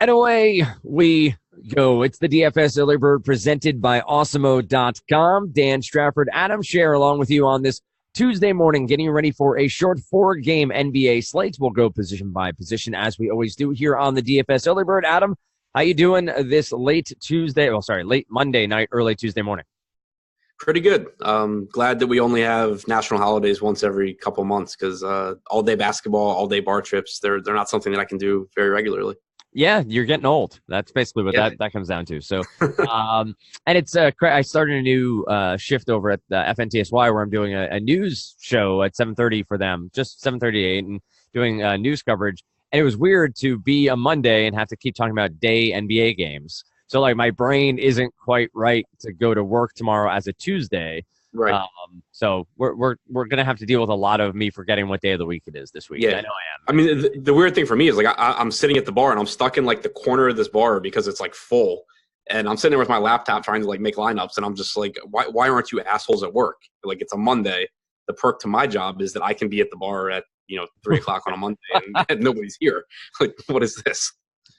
And away we go. It's the DFS Early Bird presented by Awesemo.com. Dan Strafford, Adam Scher, along with you on this Tuesday morning, getting ready for a short 4-game NBA slate. We'll go position by position as we always do here on the DFS Early Bird. Adam, how you doing this late Monday night, early Tuesday morning? Pretty good. Glad that we only have national holidays once every couple months because all-day basketball, all-day bar trips, they're not something that I can do very regularly. Yeah, you're getting old. That's basically what that comes down to. So, and it's I started a new shift over at the FNTSY where I'm doing a news show at 7:30 for them, just 7:38, and doing news coverage. And it was weird to be a Monday and have to keep talking about day NBA games. So, like, my brain isn't quite right to go to work tomorrow as a Tuesday. Right. So we're gonna have to deal with a lot of me forgetting what day of the week it is this week. Yeah, I know I am. I mean, the weird thing for me is like I'm sitting at the bar and I'm stuck in like the corner of this bar because it's like full, and I'm sitting there with my laptop trying to like make lineups, and I'm just like, why aren't you assholes at work? Like, it's a Monday. The perk to my job is that I can be at the bar at 3:00 on a Monday and nobody's here. Like, what is this?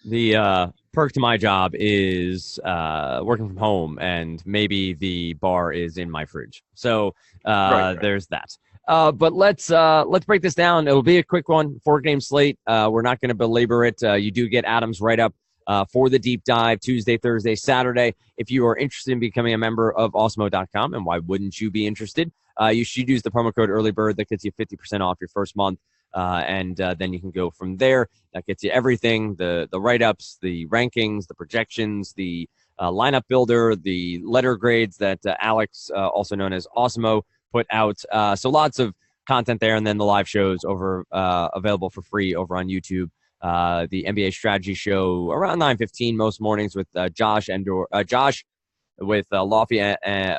The perk to my job is working from home, and maybe the bar is in my fridge. So right. There's that. But let's break this down. It'll be a quick one, 4-game slate. We're not going to belabor it. You do get Adam's write-up for the deep dive Tuesday, Thursday, Saturday. If you are interested in becoming a member of Awesemo.com, and why wouldn't you be interested, you should use the promo code EarlyBird. That gets you 50% off your first month. And then you can go from there. That gets you everything, the write-ups, the rankings, the projections, the lineup builder, the letter grades that Alex, also known as Awesemo, put out. So lots of content there, and then the live shows available for free over on YouTube. The NBA strategy show around 9:15 most mornings with Josh with Lofty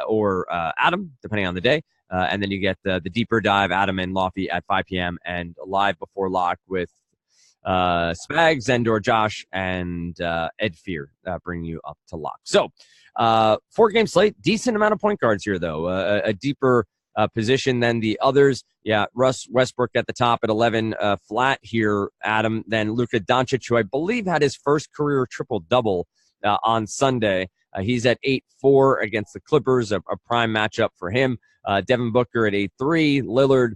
or Adam, depending on the day. And then you get the deeper dive, Adam and Lofty at 5 p.m. and live before lock with Spags, Zendor, Josh, and Ed Fear bringing you up to lock. So 4-game slate, decent amount of point guards here, though. A deeper position than the others. Yeah, Russ Westbrook at the top at 11, flat here, Adam. Then Luka Doncic, who I believe had his first career triple-double on Sunday. He's at 8-4 against the Clippers, a prime matchup for him. Devin Booker at 8-3, Lillard,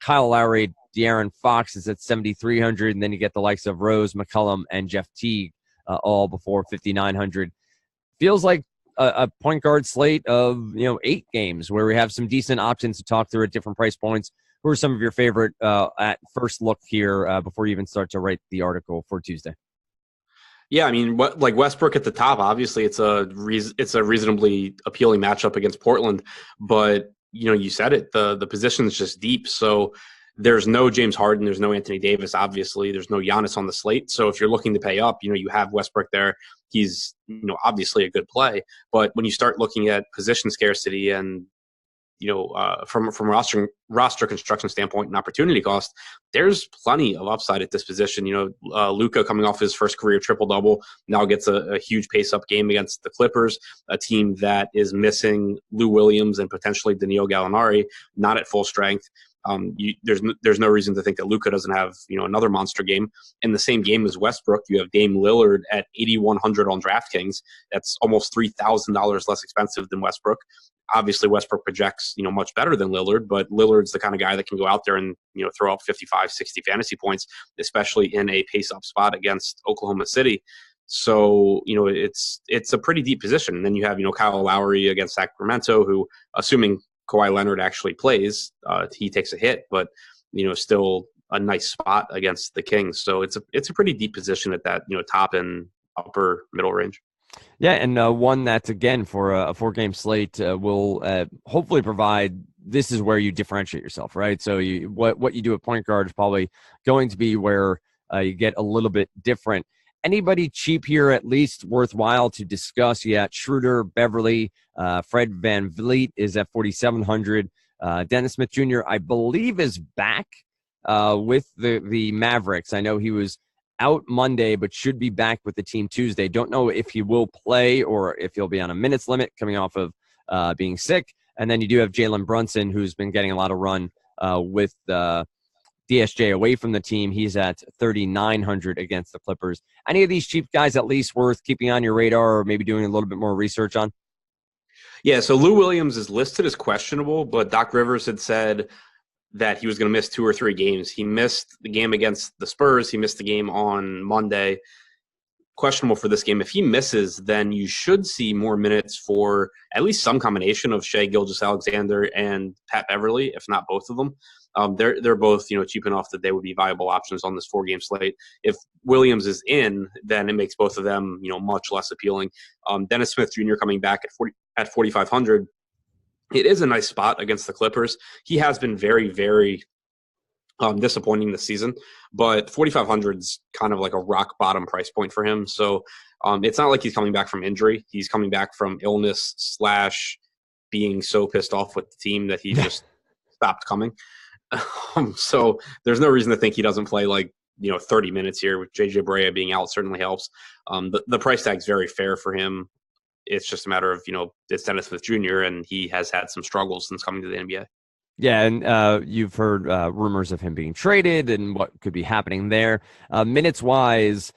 Kyle Lowry, De'Aaron Fox is at 7,300, and then you get the likes of Rose, McCollum, and Jeff Teague all before 5,900. Feels like a point guard slate of 8 games where we have some decent options to talk through at different price points. Who are some of your favorite at first look here before you even start to write the article for Tuesday? Yeah, I mean, like Westbrook at the top, obviously it's a reasonably appealing matchup against Portland, but you said it, the position is just deep. So there's no James Harden, there's no Anthony Davis, obviously, there's no Giannis on the slate. So if you're looking to pay up, you have Westbrook there. He's obviously a good play, but when you start looking at position scarcity and from roster construction standpoint and opportunity cost, there's plenty of upside at this position. Luka coming off his first career triple-double now gets a huge pace-up game against the Clippers, a team that is missing Lou Williams and potentially Danilo Gallinari, not at full strength. There's no reason to think that Luka doesn't have another monster game. In the same game as Westbrook, you have Dame Lillard at 8,100 on DraftKings. That's almost $3,000 less expensive than Westbrook. Obviously, Westbrook projects much better than Lillard, but Lillard's the kind of guy that can go out there and throw up 55, 60 fantasy points, especially in a pace-up spot against Oklahoma City. So it's a pretty deep position. And then you have Kyle Lowry against Sacramento, who, assuming Kawhi Leonard actually plays, he takes a hit, but still a nice spot against the Kings. So it's a pretty deep position at that top and upper middle range. Yeah, and one that's, again, for a 4-game slate will hopefully provide, this is where you differentiate yourself, right? So what you do at point guard is probably going to be where you get a little bit different. Anybody cheap here at least worthwhile to discuss? Yeah, Schroeder, Beverly, Fred VanVleet is at 4,700. Dennis Smith Jr., I believe, is back with the Mavericks. I know he was out Monday, but should be back with the team Tuesday. Don't know if he will play or if he'll be on a minutes limit coming off of being sick. And then you do have Jalen Brunson, who's been getting a lot of run with the DSJ away from the team. He's at 3,900 against the Clippers. Any of these cheap guys at least worth keeping on your radar or maybe doing a little bit more research on? Yeah, so Lou Williams is listed as questionable, but Doc Rivers had said that he was going to miss 2 or 3 games. He missed the game against the Spurs. He missed the game on Monday. Questionable for this game. If he misses, then you should see more minutes for at least some combination of Shai Gilgeous-Alexander and Pat Beverly, if not both of them. They're both cheap enough that they would be viable options on this 4-game slate. If Williams is in, then it makes both of them much less appealing. Dennis Smith Jr. coming back at 4,500. It is a nice spot against the Clippers. He has been very, very disappointing this season, but 4,500 is kind of like a rock bottom price point for him. So it's not like he's coming back from injury. He's coming back from illness / being so pissed off with the team that he just stopped coming. So there's no reason to think he doesn't play 30 minutes here. With JJ Barea being out certainly helps. The price tag's very fair for him. It's just a matter of, it's Dennis Smith Jr., and he has had some struggles since coming to the NBA. Yeah, and you've heard rumors of him being traded and what could be happening there. Minutes-wise,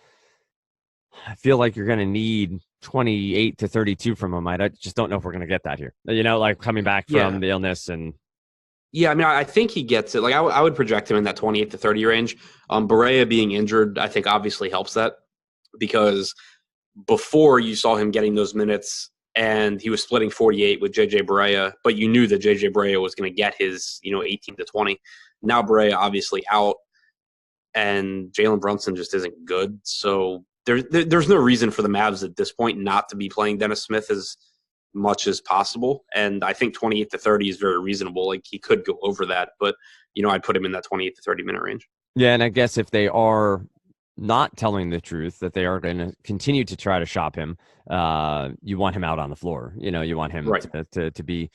I feel like you're going to need 28 to 32 from him. I just don't know if we're going to get that here. Coming back from the illness and... Yeah, I mean, I think he gets it. I would project him in that 28 to 30 range. Barea being injured, I think, obviously helps that, because before you saw him getting those minutes and he was splitting 48 with JJ Barea, but you knew that JJ Barea was going to get his 18 to 20. Now Barea obviously out, and Jalen Brunson just isn't good. So there's no reason for the Mavs at this point not to be playing Dennis Smith as much as possible. And I think 28 to 30 is very reasonable. He could go over that, but I'd put him in that 28 to 30 minute range. Yeah, and I guess if they are not telling the truth, that they are going to continue to try to shop him, you want him out on the floor. You want him to be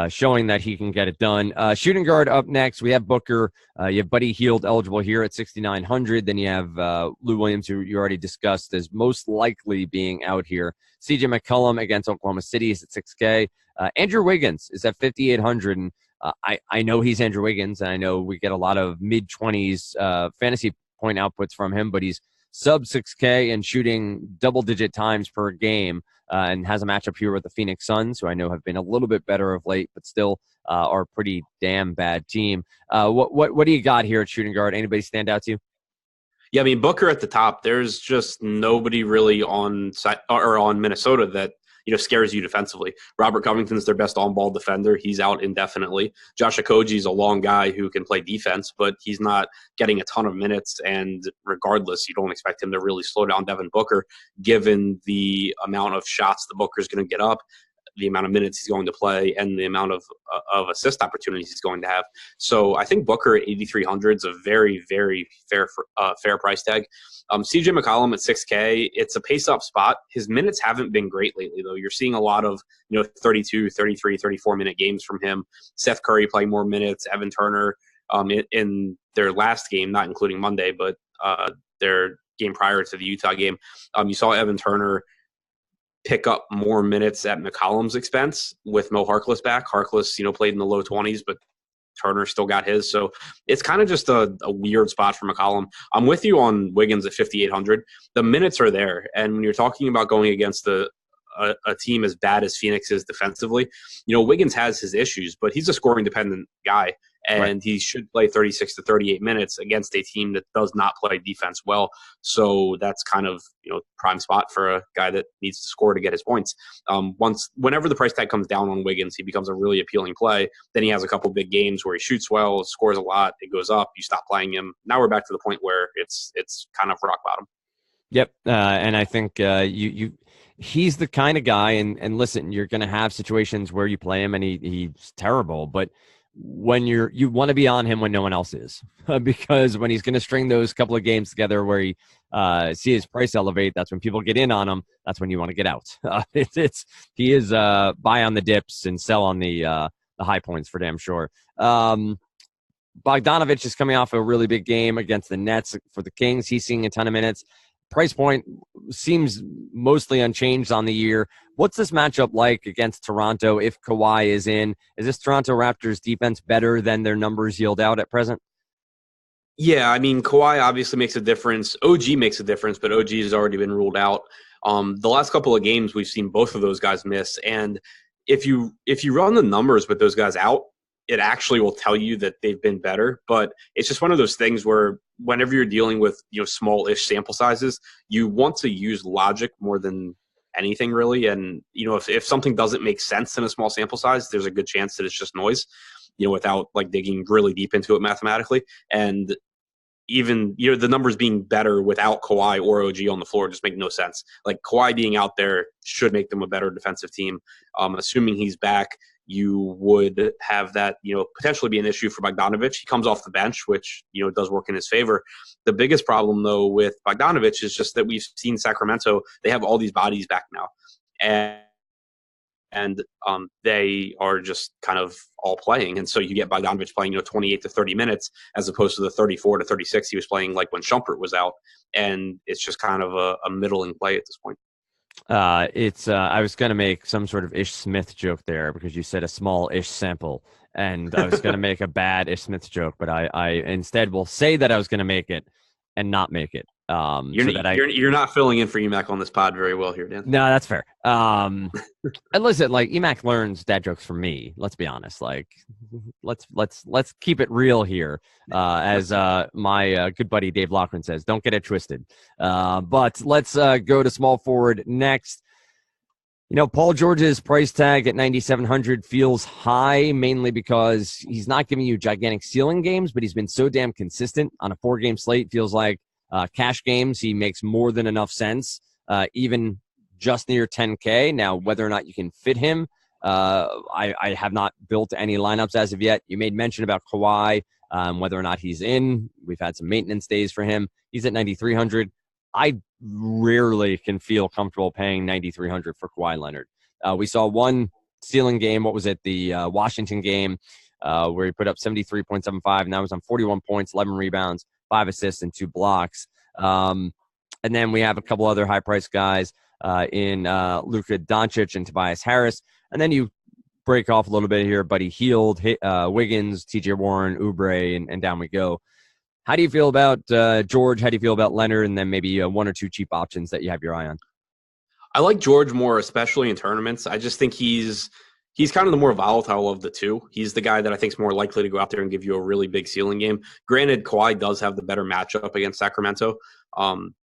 showing that he can get it done. Shooting guard up next, we have Booker. You have Buddy Hield eligible here at 6,900. Then you have Lou Williams, who you already discussed as most likely being out here. CJ McCollum against Oklahoma City is at 6K. Andrew Wiggins is at 5,800. And I know he's Andrew Wiggins, and I know we get a lot of mid-20s fantasy point outputs from him, but he's sub 6K and shooting double-digit times per game, and has a matchup here with the Phoenix Suns, who I know have been a little bit better of late, but still are a pretty damn bad team. What do you got here at shooting guard? Anybody stand out to you? Yeah, I mean, Booker at the top. There's just nobody really on Minnesota that scares you defensively. Robert Covington's their best on-ball defender. He's out indefinitely. Josh Okogie's a long guy who can play defense, but he's not getting a ton of minutes, and regardless, you don't expect him to really slow down Devin Booker, given the amount of shots the Booker's going to get up, the amount of minutes he's going to play, and the amount of assist opportunities he's going to have. So I think Booker at 8,300 is a very, very fair price tag. CJ McCollum at 6K, it's a pace-up spot. His minutes haven't been great lately, though. You're seeing a lot of 32, 33, 34-minute games from him. Seth Curry playing more minutes. Evan Turner in their last game, not including Monday, but their game prior to the Utah game. You saw Evan Turner pick up more minutes at McCollum's expense with Mo Harkless back. Harkless, played in the low 20s, but Turner still got his. So it's kind of just a weird spot for McCollum. I'm with you on Wiggins at 5,800. The minutes are there. And when you're talking about going against a team as bad as Phoenix is defensively, Wiggins has his issues, but he's a scoring dependent guy. And he should play 36 to 38 minutes against a team that does not play defense well. So that's kind of, prime spot for a guy that needs to score to get his points. Whenever the price tag comes down on Wiggins, he becomes a really appealing play. Then he has a couple big games where he shoots well, scores a lot, it goes up, you stop playing him. Now we're back to the point where it's kind of rock bottom. Yep. And I think he's the kind of guy, and listen, you're going to have situations where you play him and he's terrible, but when you want to be on him when no one else is, because when he's going to string those couple of games together where he see his price elevate, that's when people get in on him. That's when you want to get out. He is buy on the dips and sell on the high points for damn sure. Bogdanovich is coming off a really big game against the Nets for the Kings. He's seeing a ton of minutes. Price point seems mostly unchanged on the year. What's this matchup like against Toronto if Kawhi is in? Is this Toronto Raptors defense better than their numbers yield out at present? Yeah, I mean, Kawhi obviously makes a difference. OG makes a difference, but OG has already been ruled out. The last couple of games, we've seen both of those guys miss, and if you run the numbers with those guys out, it actually will tell you that they've been better. But it's just one of those things where whenever you're dealing with small-ish sample sizes, you want to use logic more than anything really. And if something doesn't make sense in a small sample size, there's a good chance that it's just noise. Without like digging really deep into it mathematically. And even the numbers being better without Kawhi or OG on the floor just make no sense. Like Kawhi being out there should make them a better defensive team. Assuming he's back, you would have that potentially be an issue for Bogdanovich. He comes off the bench, which does work in his favor. The biggest problem though with Bogdanovich is just that we've seen Sacramento. They have all these bodies back now, and they are just kind of all playing. And so you get Bogdanovich playing 28 to 30 minutes as opposed to the 34 to 36 he was playing like when Shumpert was out. And it's just kind of a middling play at this point. I was going to make some sort of Ish Smith joke there because you said a small Ish sample. And I was going to make a bad Ish Smith joke, but I instead will say that I was going to make it and not make it. You're not filling in for EMAC on this pod very well here, Dan. No, that's fair. And listen, like EMAC learns dad jokes from me. Let's be honest. Like, let's keep it real here. As my good buddy Dave Loughran says, don't get it twisted. But let's go to small forward next. Paul George's price tag at 9,700 feels high, mainly because he's not giving you gigantic ceiling games, but he's been so damn consistent on a 4-game slate. Feels like cash games, he makes more than enough sense, even just near 10K. Now, whether or not you can fit him, I have not built any lineups as of yet. You made mention about Kawhi, whether or not he's in. We've had some maintenance days for him. He's at 9,300. I rarely can feel comfortable paying 9,300 for Kawhi Leonard. We saw one ceiling game. What was it? The Washington game where he put up 73.75, and that was on 41 points, 11 rebounds, 5 assists, and 2 blocks. And then we have a couple other high-priced guys in Luka Doncic and Tobias Harris. And then you break off a little bit here. Buddy Hield, Wiggins, TJ Warren, Oubre, and down we go. How do you feel about George? How do you feel about Leonard? And then maybe 1 or 2 cheap options that you have your eye on. I like George more, especially in tournaments. I just think he's kind of the more volatile of the two. He's the guy that I think is more likely to go out there and give you a really big ceiling game. Granted, Kawhi does have the better matchup against Sacramento.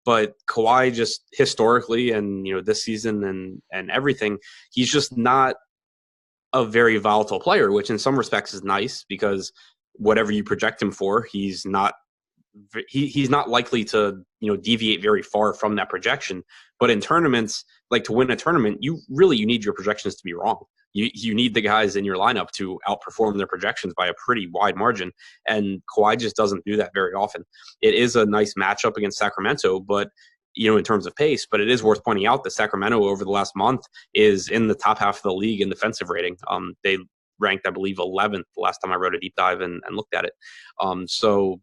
But Kawhi just historically and, this season and everything, he's just not a very volatile player, which in some respects is nice because whatever you project him for, he's not likely to deviate very far from that projection. But in tournaments, like to win a tournament, you need your projections to be wrong. You need the guys in your lineup to outperform their projections by a pretty wide margin, and Kawhi just doesn't do that very often. It is a nice matchup against Sacramento, but in terms of pace, but it is worth pointing out that Sacramento over the last month is in the top half of the league in defensive rating. They ranked, I believe, 11th the last time I wrote a deep dive and looked at it. So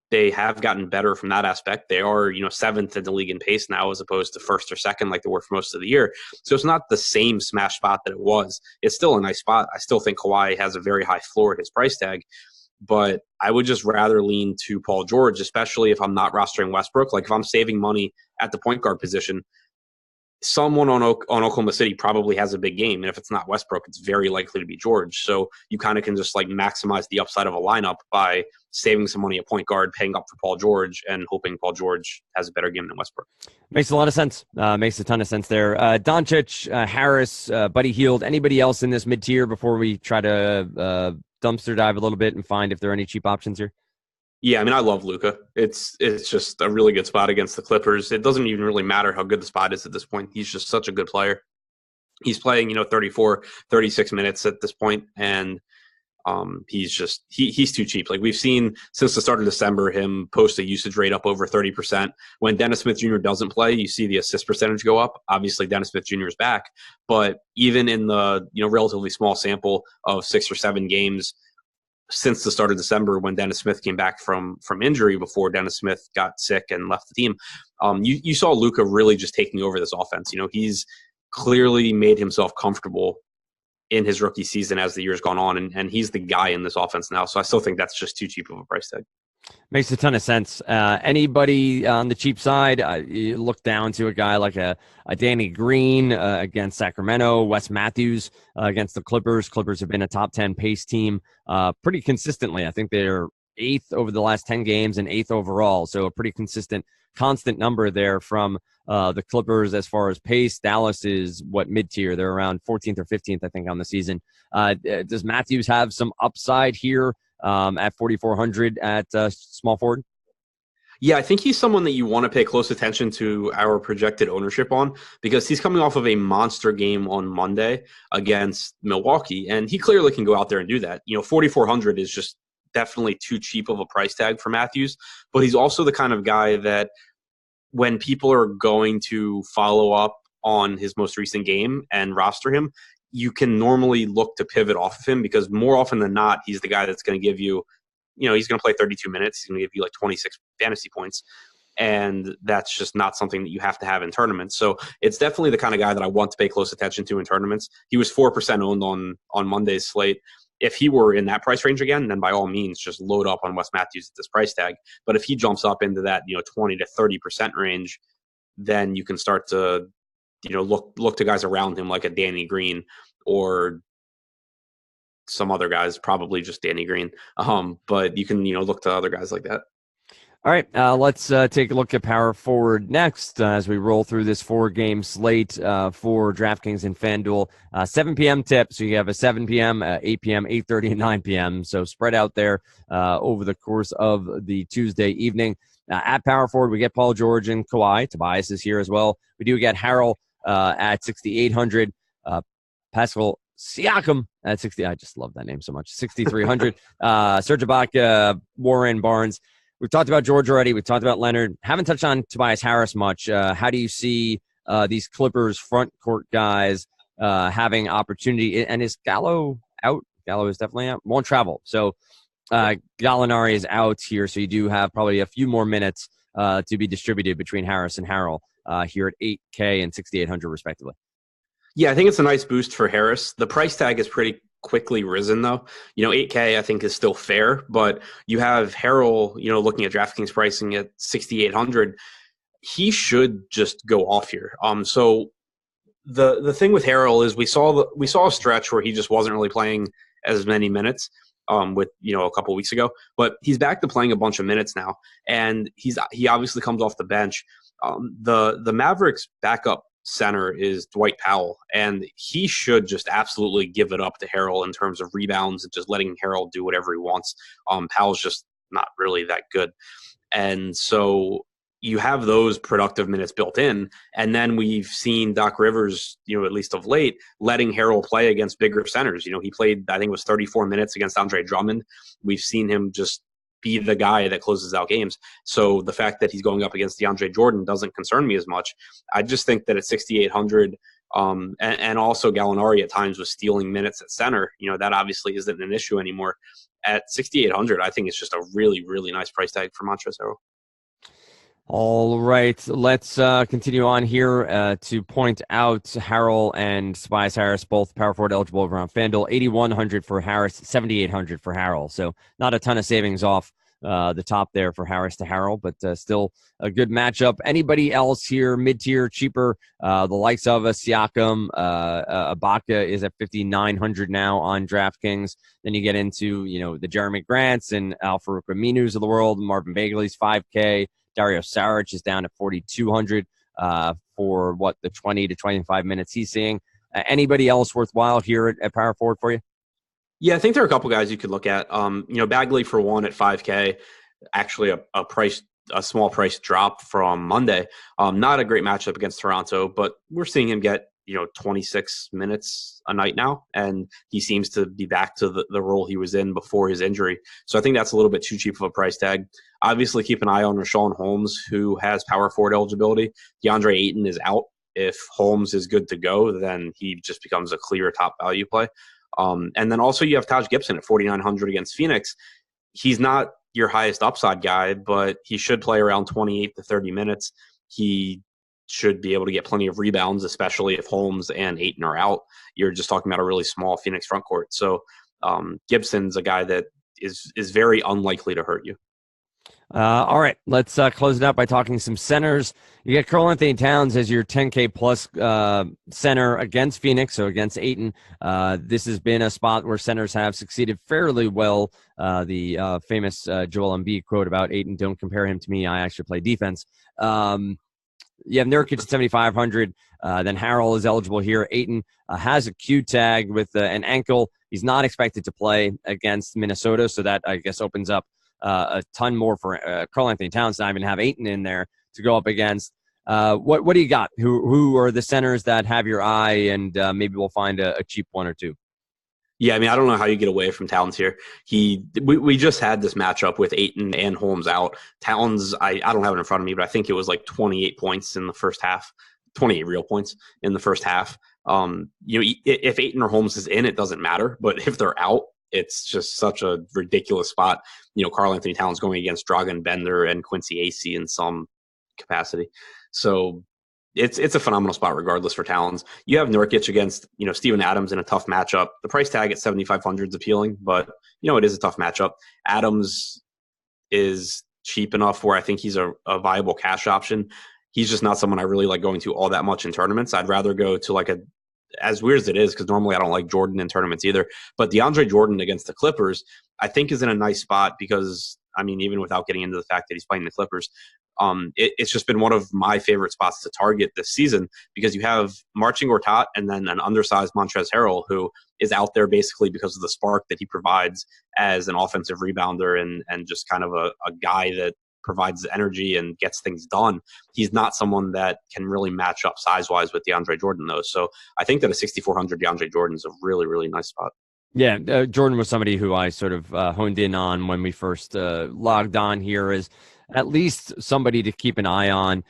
they have gotten better from that aspect. They are, 7th in the league in pace now as opposed to 1st or 2nd like they were for most of the year. So it's not the same smash spot that it was. It's still a nice spot. I still think Kawhi has a very high floor at his price tag, but I would just rather lean to Paul George, especially if I'm not rostering Westbrook. Like if I'm saving money at the point guard position, someone on Oklahoma City probably has a big game. And if it's not Westbrook, it's very likely to be George. So you kind of can just like maximize the upside of a lineup by saving some money at point guard, paying up for Paul George, and hoping Paul George has a better game than Westbrook. Makes a lot of sense. Makes a ton of sense there. Doncic, Harris, Buddy Hield, anybody else in this mid-tier before we try to dumpster dive a little bit and find if there are any cheap options here? Yeah, I mean, I love Luka. It's just a really good spot against the Clippers. It doesn't even really matter how good the spot is at this point. He's just such a good player. He's playing, 34, 36 minutes at this point, and he's too cheap. Like we've seen since the start of December, him post a usage rate up over 30%. When Dennis Smith Jr. doesn't play, you see the assist percentage go up. Obviously, Dennis Smith Jr. is back, but even in the relatively small sample of 6 or 7 games since the start of December when Dennis Smith came back from injury before Dennis Smith got sick and left the team, you saw Luka really just taking over this offense. He's clearly made himself comfortable in his rookie season as the year's gone on, and he's the guy in this offense now. So I still think that's just too cheap of a price tag. Makes a ton of sense. Anybody on the cheap side, you look down to a guy like a Danny Green against Sacramento, Wes Matthews against the Clippers. Clippers have been a top 10 pace team pretty consistently. I think they're eighth over the last 10 games and eighth overall. So a pretty constant number there from the Clippers as far as pace. Dallas is mid-tier. They're around 14th or 15th, I think, on the season. Does Matthews have some upside here at 4,400 at small forward? Yeah, I think he's someone that you want to pay close attention to our projected ownership on, because he's coming off of a monster game on Monday against Milwaukee, and he clearly can go out there and do that. 4,400 is just definitely too cheap of a price tag for Matthews, but he's also the kind of guy that when people are going to follow up on his most recent game and roster him, you can normally look to pivot off of him, because more often than not, he's the guy that's going to give you, he's going to play 32 minutes. He's going to give you like 26 fantasy points. And that's just not something that you have to have in tournaments. So it's definitely the kind of guy that I want to pay close attention to in tournaments. He was 4% owned on Monday's slate. If he were in that price range again, then by all means, just load up on Wes Matthews at this price tag. But if he jumps up into that, 20 to 30% range, then you can start to, look to guys around him like a Danny Green or some other guys, probably just Danny Green. But you can, look to other guys like that. All right, let's take a look at power forward next as we roll through this 4-game slate for DraftKings and FanDuel. 7 p.m. tip, so you have a 7 p.m., 8 p.m., 8:30, and 9 p.m. So spread out there over the course of the Tuesday evening. At power forward, we get Paul George and Kawhi. Tobias is here as well. We do get Harrell at 6,800. Pascal Siakam at 60. I just love that name so much. 6,300. Serge Ibaka, Warren, Barnes. We've talked about George already. We've talked about Leonard. Haven't touched on Tobias Harris much. How do you see these Clippers front court guys having opportunity? And is Gallo out? Gallo is definitely out. Won't travel. So Gallinari is out here. So you do have probably a few more minutes to be distributed between Harris and Harrell here at 8K and 6,800 respectively. Yeah, I think it's a nice boost for Harris. The price tag is pretty quickly risen, though. 8K I think is still fair, but you have Harrell, looking at DraftKings pricing at 6,800. He should just go off here. So the thing with Harrell is we saw a stretch where he just wasn't really playing as many minutes with a couple weeks ago, but he's back to playing a bunch of minutes now, and he obviously comes off the bench. The Mavericks backup center is Dwight Powell, and he should just absolutely give it up to Harrell in terms of rebounds and just letting Harrell do whatever he wants. Powell's just not really that good. And so you have those productive minutes built in, and then we've seen Doc Rivers, at least of late, letting Harrell play against bigger centers. He played, I think it was 34 minutes against Andre Drummond. We've seen him just be the guy that closes out games. So the fact that he's going up against DeAndre Jordan doesn't concern me as much. I just think that at 6,800, and also Gallinari at times was stealing minutes at center, that obviously isn't an issue anymore. At 6,800, I think it's just a really, really nice price tag for Montrezl Harrell. All right, let's continue on here to point out Harrell and Tobias Harris, both power forward eligible over on FanDuel. 8,100 for Harris, 7,800 for Harrell. So not a ton of savings off the top there for Harris to Harrell, but still a good matchup. Anybody else here, mid-tier, cheaper, the likes of a Siakam, Ibaka is at 5,900 now on DraftKings. Then you get into, the Jeremy Grants and Al-Farouq Aminus of the world, Marvin Bagley's 5K. Dario Saric is down at 4,200 for the 20 to 25 minutes he's seeing. Anybody else worthwhile here at power forward for you? Yeah, I think there are a couple guys you could look at. Bagley for one at 5K, actually a small price drop from Monday. Not a great matchup against Toronto, but we're seeing him get 26 minutes a night now, and he seems to be back to the role he was in before his injury. So I think that's a little bit too cheap of a price tag. Obviously, keep an eye on Rashawn Holmes, who has power forward eligibility. DeAndre Ayton is out. If Holmes is good to go, then he just becomes a clear top value play. And then also you have Taj Gibson at 4,900 against Phoenix. He's not your highest upside guy, but he should play around 28 to 30 minutes. He should be able to get plenty of rebounds, especially if Holmes and Ayton are out. You're just talking about a really small Phoenix front court. So Gibson's a guy that is very unlikely to hurt you. All right, let's close it out by talking some centers. You get Karl-Anthony Towns as your 10K plus center against Phoenix, so against Ayton. This has been a spot where centers have succeeded fairly well. The famous Joel Embiid quote about Ayton, "Don't compare him to me. I actually play defense." You have Nurkic at 7,500. Then Harrell is eligible here. Ayton has a Q tag with an ankle. He's not expected to play against Minnesota, so that, I guess, opens up a ton more for Karl-Anthony Towns to not even have Ayton in there to go up against. What do you got? Who are the centers that have your eye, and maybe we'll find a cheap one or two? Yeah, I mean, I don't know how you get away from Towns here. We just had this matchup with Ayton and Holmes out. Towns, I don't have it in front of me, but I think it was like 28 points in the first half, 28 real points in the first half. If Ayton or Holmes is in, it doesn't matter. But if they're out, it's just such a ridiculous spot. Karl-Anthony Towns going against Dragan Bender and Quincy Acey in some capacity. So it's a phenomenal spot regardless for Towns. You have Nurkic against, Steven Adams in a tough matchup. The price tag at 7,500 is appealing, but, it is a tough matchup. Adams is cheap enough where I think he's a viable cash option. He's just not someone I really like going to all that much in tournaments. I'd rather go to as weird as it is, because normally I don't like Jordan in tournaments either. But DeAndre Jordan against the Clippers, I think is in a nice spot because, even without getting into the fact that he's playing the Clippers, it's just been one of my favorite spots to target this season because you have marching Gortat and then an undersized Montrezl Harrell who is out there basically because of the spark that he provides as an offensive rebounder and just kind of a guy that provides energy and gets things done. He's not someone that can really match up size-wise with DeAndre Jordan, though. So I think that a 6,400 DeAndre Jordan is a really, really nice spot. Yeah, Jordan was somebody who I sort of honed in on when we first logged on here as at least somebody to keep an eye on.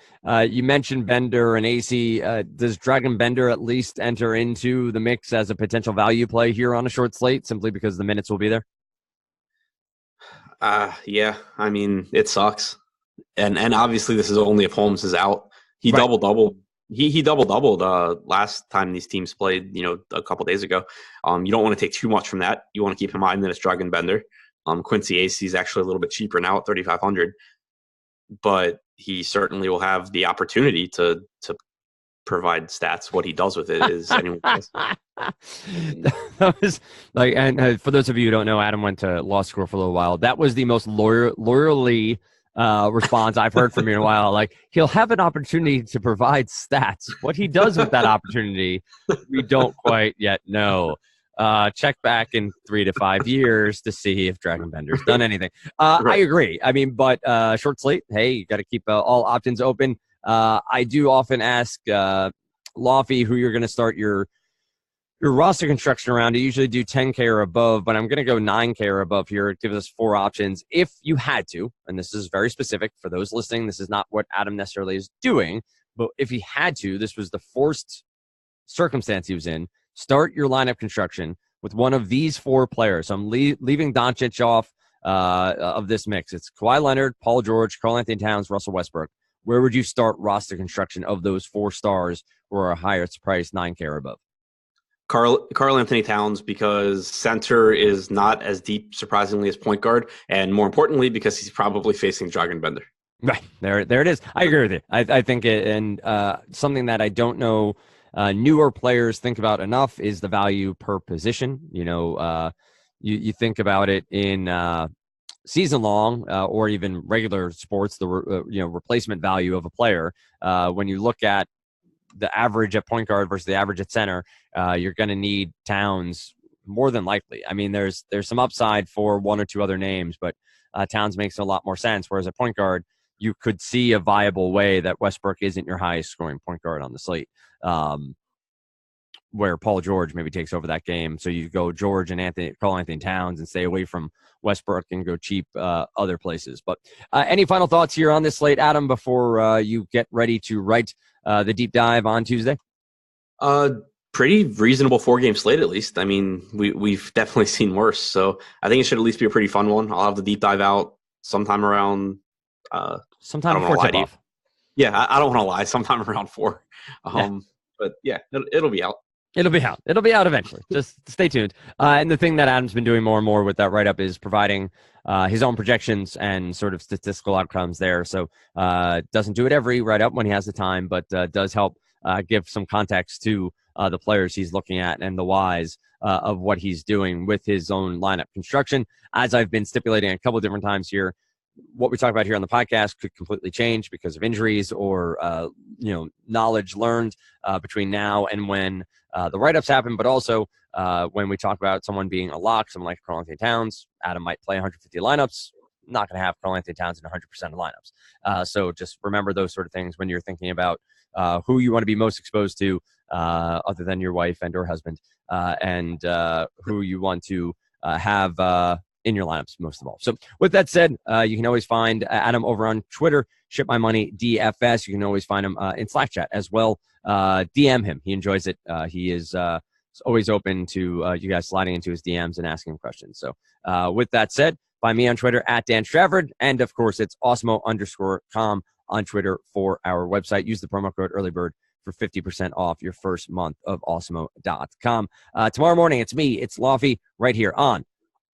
You mentioned Bender and AC. Does Dragan Bender at least enter into the mix as a potential value play here on a short slate simply because the minutes will be there? Yeah, it sucks. And obviously this is only if Holmes is out. He Right. double-doubled. He double-doubled last time these teams played, a couple days ago. You don't want to take too much from that. You want to keep in mind that it's Dragan Bender. Quincy Acey is actually a little bit cheaper now at 3,500. But he certainly will have the opportunity to provide stats. What he does with it is anyone else. That was and for those of you who don't know, Adam went to law school for a little while. That was the most lawyerly response I've heard from you in a while. Like, he'll have an opportunity to provide stats. What he does with that opportunity, we don't quite yet know. Check back in 3 to 5 years to see if Dragan Bender's done anything. Right. I agree. But short slate, hey, you got to keep all options open. I do often ask Lofty who you're going to start your roster construction around. I usually do 10K or above, but I'm going to go 9K or above here. It gives us 4 options. If you had to, and this is very specific for those listening, this is not what Adam necessarily is doing, but if he had to, this was the forced circumstance he was in, start your lineup construction with one of these 4 players. So I'm leaving Doncic off of this mix. It's Kawhi Leonard, Paul George, Karl-Anthony Towns, Russell Westbrook. Where would you start roster construction of those 4 stars who are highest price, 9K or above? Karl-Anthony Towns, because center is not as deep, surprisingly, as point guard, and more importantly, because he's probably facing Dragan Bender. Right, there it is. I agree with you. I think something that I don't know newer players think about enough is the value per position. You think about it in season long or even regular sports, the replacement value of a player. When you look at the average at point guard versus the average at center, you're going to need Towns more than likely. There's some upside for 1 or 2 other names, but Towns makes a lot more sense. Whereas at point guard, you could see a viable way that Westbrook isn't your highest scoring point guard on the slate, where Paul George maybe takes over that game. So you go George and Karl-Anthony Towns and stay away from Westbrook and go cheap other places. But any final thoughts here on this slate, Adam, before you get ready to write the deep dive on Tuesday? Pretty reasonable 4-game slate, at least. We've definitely seen worse. So I think it should at least be a pretty fun one. I'll have the deep dive out sometime around sometime before tip-off. Yeah, I don't want to lie. Sometime around 4. But yeah, it'll be out. It'll be out. It'll be out eventually. Just stay tuned. And the thing that Adam's been doing more and more with that write-up is providing his own projections and sort of statistical outcomes there. So doesn't do it every write-up when he has the time, but does help give some context to the players he's looking at and the whys of what he's doing with his own lineup construction. As I've been stipulating a couple of different times here, what we talk about here on the podcast could completely change because of injuries or knowledge learned between now and when the write-ups happen, but also when we talk about someone being a lock, someone like Karl-Anthony Towns. Adam might play 150 lineups. Not going to have Karl-Anthony Towns in 100% of lineups. So just remember those sort of things when you're thinking about who you want to be most exposed to other than your wife and or husband, and who you want to have in your lineups most of all. So with that said, you can always find Adam over on Twitter, Ship My Money DFS. You can always find him in Slack chat as well. DM him. He enjoys it. He is always open to you guys sliding into his DMs and asking him questions. So with that said, find me on Twitter at Dan Stravard. And of course, it's Osmo_com on Twitter for our website. Use the promo code EARLYBIRD for 50% off your first month of Osmo.com. Tomorrow morning, it's me, it's Lofty, right here on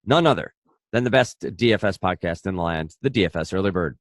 none other than the best DFS podcast in the land, the DFS Early Bird.